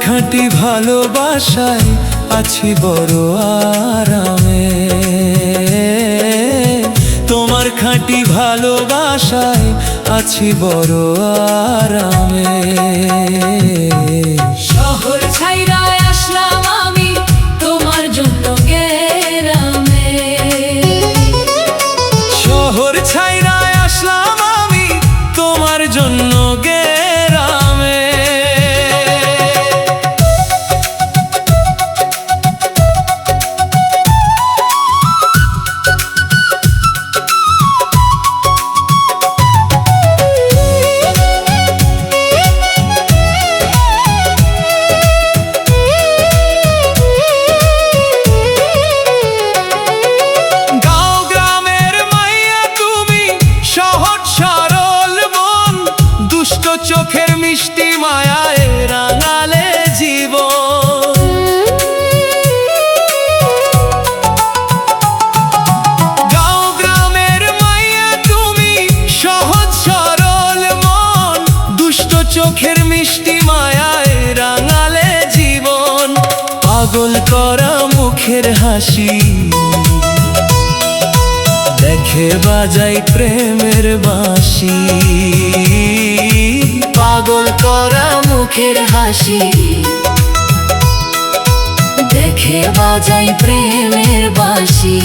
খাঁটি ভালোবাসায় আছি বড় আরামে, তোমার খাঁটি ভালোবাসায় আছি বড় আরামে। শহর ছাইরা আসলাম আমি তোমার জন্য গ্রামে, শহর ছাইরা আসলাম আমি তোমার জন্য গ্রামে। চোখের মিষ্টি মায়ায় রাঙালে জীবন, গাঁও গ্রামের মাইয়া তুমি সহজ সরল মন, দুষ্ট চোখের মিষ্টি মায়ায় রাঙালে জীবন। পাগল করা মুখের হাসি দেখে বাজাই প্রেমের বাঁশি, পাগল করা মুখের হাসি দেখে বাজাই প্রেমের বাঁশি।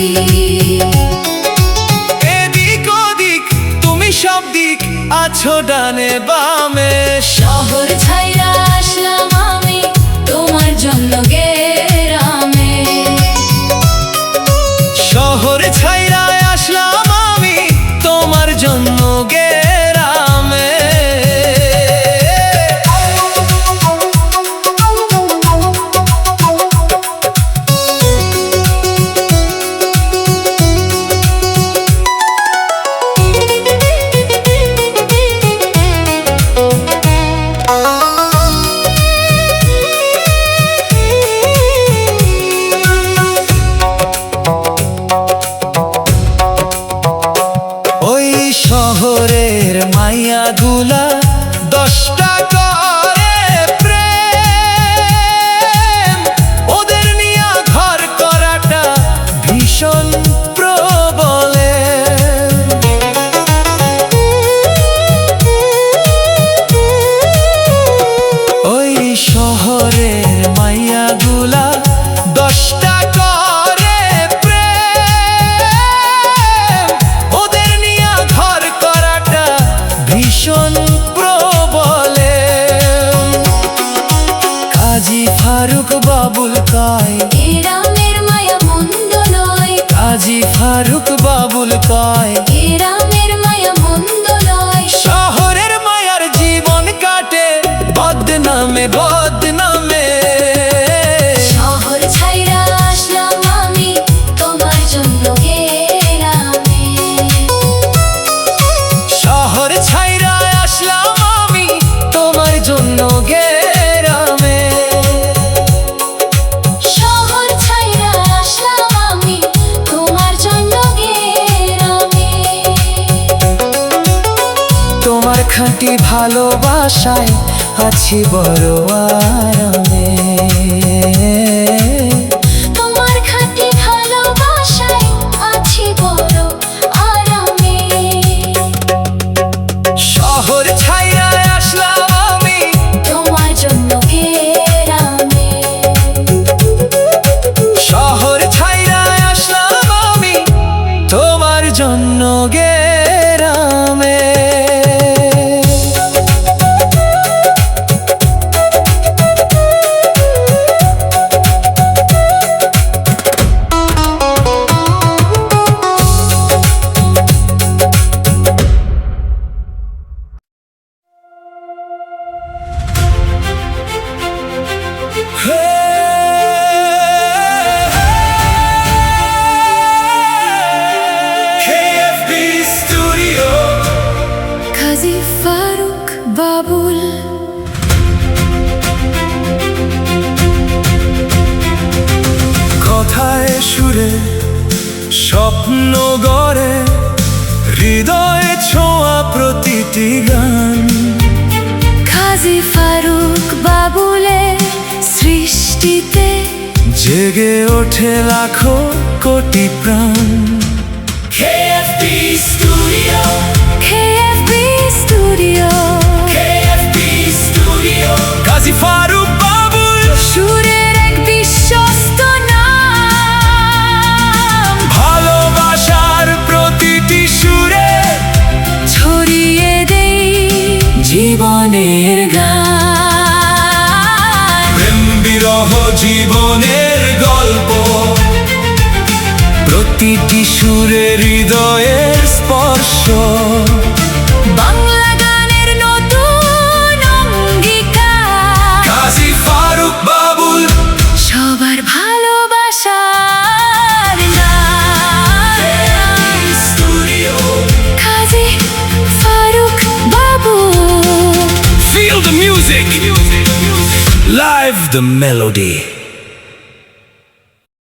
এদিক ওদিক তুমি সব দিক আছো ডানে বামে, শহর ছাইরা আসলাম আমি তোমার জন্য গ্রামে, শহর ছাইরা আসলাম আমি তোমার জন্য গ্রামে। শহরের মাইয়া গুলা 10টা করে প্রেম, ওদের নিয়া ঘর করাটা ভীষণ প্রবলে। ওই শহরের মাইয়া গুলা 10টা করে প্রেম, ওদের নিয়া ঘর করাটা ভীষণ প্রবলে। কাজী ফারুক বাবুল কয় গ্রামের মায়া মন্দ নয়, কাজী ফারুক বাবুল কয় গ্রামের মায়া মন্দ নয়। শহরের মায়ার জীবন কাটে বদনামে বদনামে, শহর ছাইরা আসলাম আমি তোমার জন্য গ্রামে, শহর ছাইরা আসলাম আমি তোমার জন্য গ্রামে, শহর ছাইরা আসলাম আমি তোমার জন্য গ্রামে। তোমার খাঁটি ভালোবাসায় আছি বড় আরামে, তোমার খাঁটি ভালোবাসায় আছি বড় আরামে, শহর ছাইরা আসলাম আমি তোমার জন্য গ্রামে, শহর ছাইরা আসলাম আমি তোমার জন্য গ্রামে। KFB Studio, কাজী ফারুক বাবুল। কথায় সুরে স্বপ্ন গড়ে, হৃদয়ে ছোঁয়া প্রতিটি গান। কাজী ফারুক বাবুলের জেগে ওঠে লাখো কোটি প্রাণ। KFB Studio, KFB studio KFB Studio, কাজী ফারুক বাবুল, সুরের এক বিশ্বস্ত নাম, ভালোবাসার প্রতিটি সুরে ছড়িয়ে দেই জীবনের গান। প্রেম বিরহ জীবনের গল্প, প্রতিটি সুরে হৃদয়ের স্পর্শ। বাংলা গানের নতুন অঙ্গীকার, কাজী ফারুক বাবুল, সবার ভালোবাসার নাম। Studio, Kazi Faruk Babu, feel the music, live the melody.